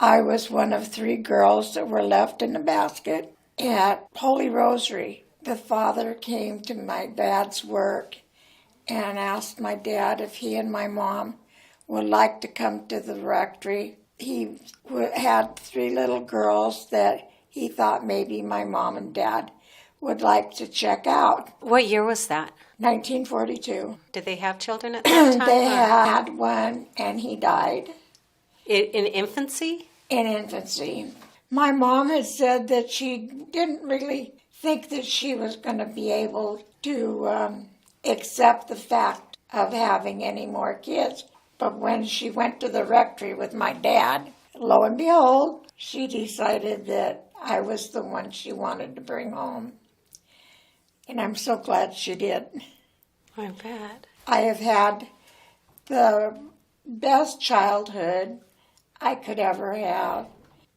I was one of 3 girls that were left in the basket at Holy Rosary. The father came to my dad's work and asked my dad if he and my mom would like to come to the rectory. He had 3 little girls that he thought maybe my mom and dad would like to check out. What year was that? 1942. Did they have children at that time? They had one, and he died. In infancy? In infancy. My mom had said that she didn't really think that she was going to be able to accept the fact of having any more kids. But when she went to the rectory with my dad, lo and behold, she decided that I was the one she wanted to bring home. And I'm so glad she did. I bet. I have had the best childhood I could ever have.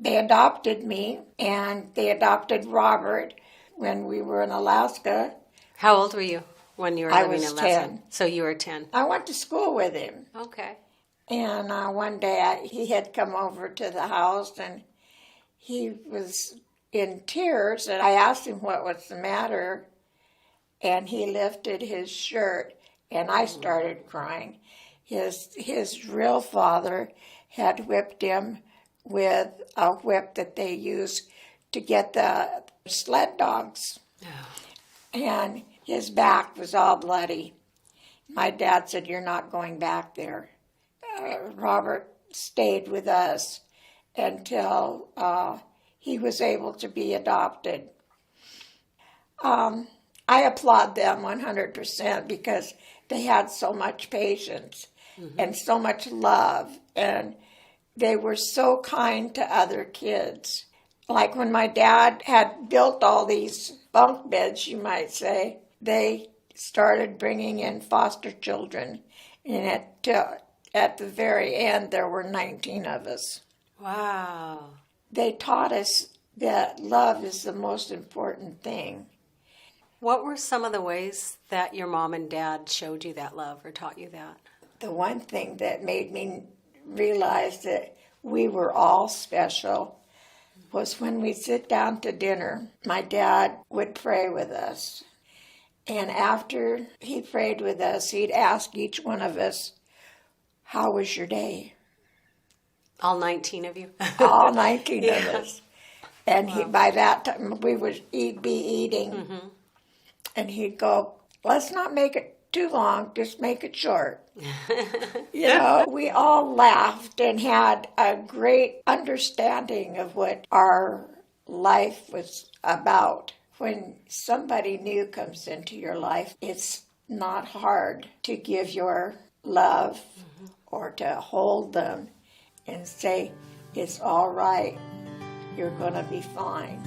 They adopted me, and they adopted Robert when we were in Alaska. How old were you when you were living in Alaska? I was 10. So you were 10. I went to school with him. Okay. And one day he had come over to the house, and he was in tears, and I asked him what was the matter, and he lifted his shirt, and I started crying. His real father had whipped him with a whip that they use to get the sled dogs. Oh. And his back was all bloody. My dad said, "You're not going back there." Robert stayed with us until he was able to be adopted. I applaud them 100% because they had so much patience and so much love, and they were so kind to other kids. Like when my dad had built all these bunk beds, you might say, they started bringing in foster children, and at the very end, there were 19 of us. Wow. They taught us that love is the most important thing. What were some of the ways that your mom and dad showed you that love or taught you that? The one thing that made me realize that we were all special was when we sit down to dinner, my dad would pray with us. And after he prayed with us, he'd ask each one of us, "How was your day?" All 19 of you? All 19 of us. And by that time, he'd be eating. And he'd go, "Let's not make it too long, just make it short." We all laughed and had a great understanding of what our life was about. When somebody new comes into your life, it's not hard to give your love or to hold them and say, "It's all right, you're going to be fine."